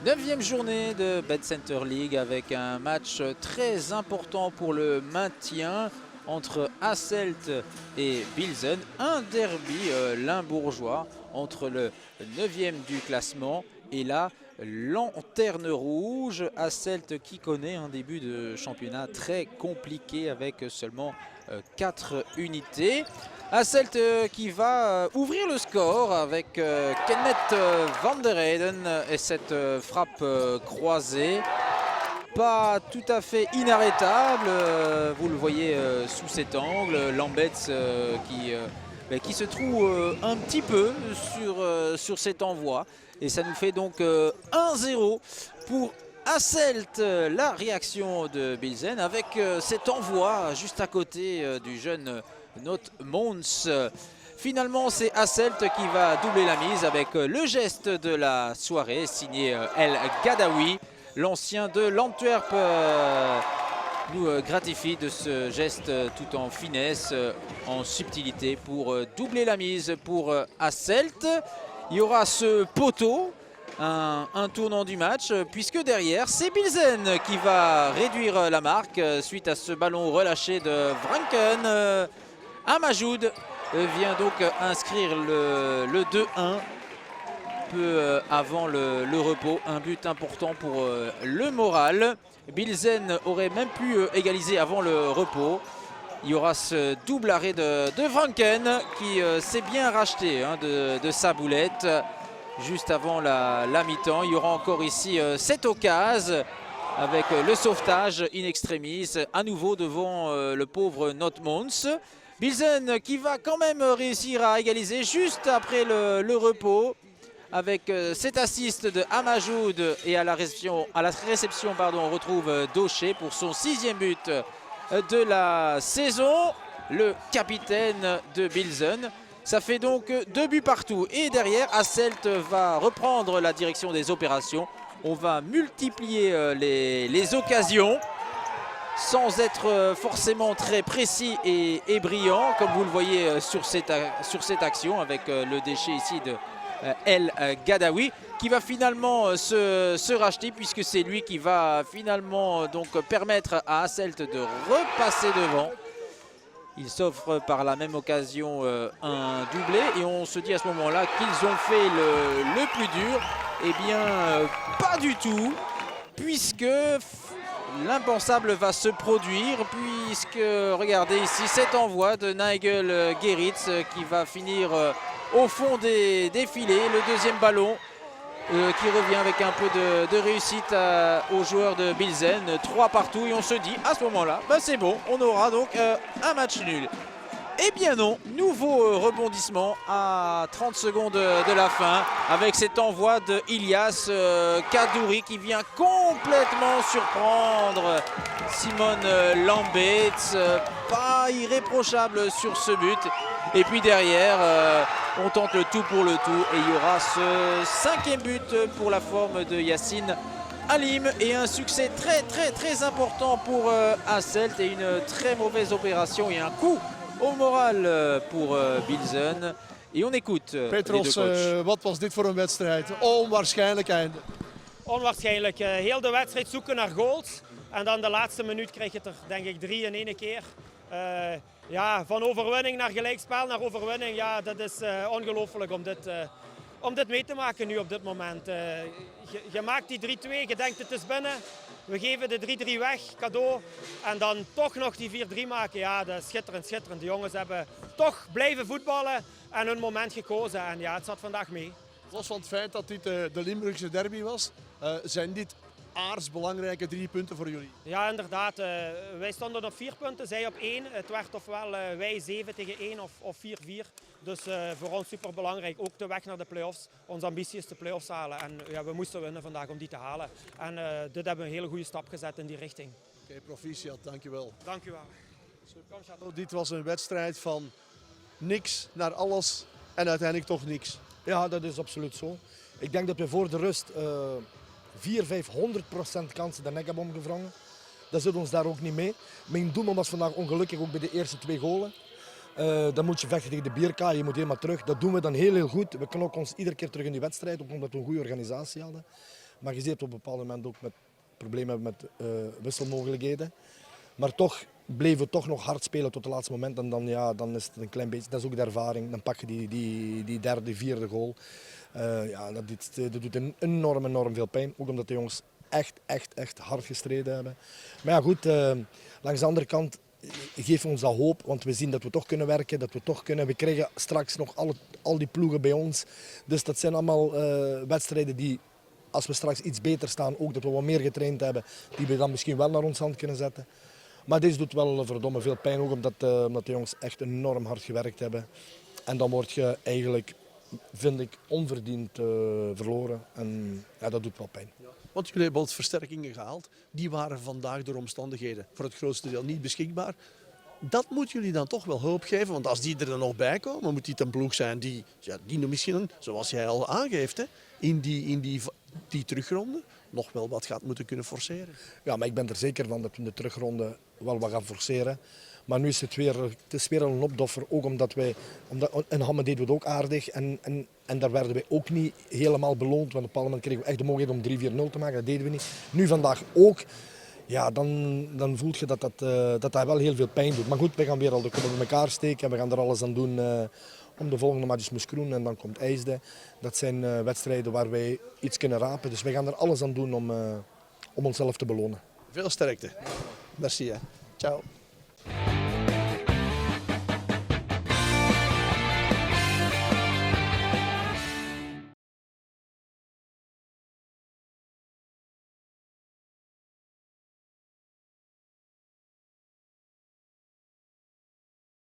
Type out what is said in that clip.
9e journée de Bet Center League avec un match très important pour le maintien entre Hasselt et Bilzen. Un derby limbourgeois entre le 9e du classement et la Lanterne Rouge. Hasselt qui connaît un début de championnat très compliqué avec seulement 4 unités. Hasselt qui va ouvrir le score avec Kenneth van der Heyden et cette frappe croisée. Pas tout à fait inarrêtable, vous le voyez sous cet angle. Lambets qui se trouve un petit peu sur cet envoi. Et ça nous fait donc 1-0 pour Hasselt. La réaction de Bilzen avec cet envoi juste à côté du jeune Note Mons. Finalement, c'est Hasselt qui va doubler la mise avec le geste de la soirée signé El Gadawi. L'ancien de l'Antwerp nous gratifie de ce geste tout en finesse, en subtilité pour doubler la mise pour Hasselt. Il y aura ce poteau, un tournant du match, puisque derrière, c'est Bilzen qui va réduire la marque suite à ce ballon relâché de Vranken. Amajoud vient donc inscrire le 2-1 peu avant le repos. Un but important pour le moral. Bilzen aurait même pu égaliser avant le repos. Il y aura ce double arrêt de Vranken qui s'est bien racheté de sa boulette juste avant la mi-temps. Il y aura encore ici cette occasion avec le sauvetage in extremis à nouveau devant le pauvre Notmons. Bilzen qui va quand même réussir à égaliser juste après le repos avec cet assist de Amajoud et à la réception on retrouve Doché pour son 6e but de la saison, le capitaine de Bilzen. Ça fait donc 2 buts partout et derrière Hasselt va reprendre la direction des opérations. On va multiplier les occasions sans être forcément très précis et brillant, comme vous le voyez sur cette action avec le déchet ici de El Gadawi qui va finalement se racheter puisque c'est lui qui va finalement donc permettre à Hasselt de repasser devant. Il s'offre par la même occasion un doublé et on se dit à ce moment-là qu'ils ont fait le plus dur. Eh bien, pas du tout, puisque l'impensable va se produire, puisque regardez ici cet envoi de Nigel Geritz qui va finir au fond des filets. Le deuxième ballon qui revient avec un peu de réussite aux joueurs de Bilzen. 3 partout et on se dit à ce moment-là, bah c'est bon, on aura donc un match nul. Eh bien non, nouveau rebondissement à 30 secondes de la fin avec cet envoi de Ilias Kadouri qui vient complètement surprendre Simone Lambets. Pas irréprochable sur ce but. Et puis derrière, on tente le tout pour le tout et il y aura ce 5e but pour la forme de Yacine Halim et un succès très important pour Hasselt et une très mauvaise opération et un coup au moral pour Bilzen. Et on écoute Petros, wat was dit voor een wedstrijd? Onwaarschijnlijk einde. Onwaarschijnlijk. Heel de wedstrijd zoeken naar goals. En dan de laatste minuut krijg je er denk ik 3 in één keer. Ja, van overwinning naar gelijkspel naar overwinning. Ja, dat is ongelooflijk om dit mee te maken nu op dit moment. Je maakt die 3-2, je denkt het is binnen. We geven de 3-3 weg, cadeau. En dan toch nog die 4-3 maken. Ja, dat is schitterend, schitterend. De jongens hebben toch blijven voetballen en hun moment gekozen. En ja, het zat vandaag mee. Los van het feit dat dit de Limburgse derby was, zijn dit aardsbelangrijke 3 punten voor jullie. Ja, inderdaad. Wij stonden op 4 punten, zij op 1. Het werd ofwel wij 7 tegen 1 of 4-4. Dus voor ons super belangrijk. Ook de weg naar de play-offs. Onze ambitie is de play-offs halen. En ja, we moesten winnen vandaag om die te halen. En dit hebben we een hele goede stap gezet in die richting. Oké, proficiat, dankjewel. Dank u wel. Dit was een wedstrijd van niks naar alles en uiteindelijk toch niks. Ja, dat is absoluut zo. Ik denk dat we voor de rust 400-500% kansen de nek hebben omgevrongen. Dat zit ons daar ook niet mee. Mijn doelman was vandaag ongelukkig ook bij de eerste 2 golen. Dan moet je vechten tegen de bierkaai, je moet helemaal terug. Dat doen we dan heel goed. We knokken ons iedere keer terug in die wedstrijd, ook omdat we een goede organisatie hadden. Maar je ziet op een bepaald moment ook met problemen hebben met wisselmogelijkheden. Maar toch bleven we toch nog hard spelen tot het laatste moment. En dan, ja, dan is het een klein beetje, dat is ook de ervaring. Dan pak je die derde, vierde goal. Dat doet enorm veel pijn. Ook omdat de jongens echt hard gestreden hebben. Maar ja goed, langs de andere kant geeft ons dat hoop. Want we zien dat we toch kunnen werken, dat we toch kunnen. We krijgen straks nog al die ploegen bij ons. Dus dat zijn allemaal wedstrijden die, als we straks iets beter staan, ook dat we wat meer getraind hebben, die we dan misschien wel naar ons hand kunnen zetten. Maar deze doet wel verdomme veel pijn, ook omdat de jongens echt enorm hard gewerkt hebben. En dan word je eigenlijk, vind ik, onverdiend verloren. En ja, dat doet wel pijn. Want jullie hebben wat versterkingen gehaald. Die waren vandaag door omstandigheden voor het grootste deel niet beschikbaar. Dat moet jullie dan toch wel hoop geven. Want als die er nog bij komen, moet die een ploeg zijn die misschien, zoals jij al aangeeft, hè, in die terugronde nog wel wat gaat moeten kunnen forceren. Ja, maar ik ben er zeker van dat we in de terugronde wel wat gaan forceren. Maar nu is het weer een opdoffer, ook omdat in Hamme deden we het ook aardig en daar werden wij ook niet helemaal beloond. Want op een bepaald moment kregen we echt de mogelijkheid om 3-4-0 te maken, dat deden we niet. Nu vandaag ook, ja, dan voel je dat wel heel veel pijn doet. Maar goed, we gaan weer al de kop in elkaar steken en we gaan er alles aan doen om de volgende match is Moeskroen en dan komt IJsde. Dat zijn wedstrijden waar wij iets kunnen rapen, dus wij gaan er alles aan doen om onszelf te belonen. Veel sterkte. Merci. Hè. Ciao.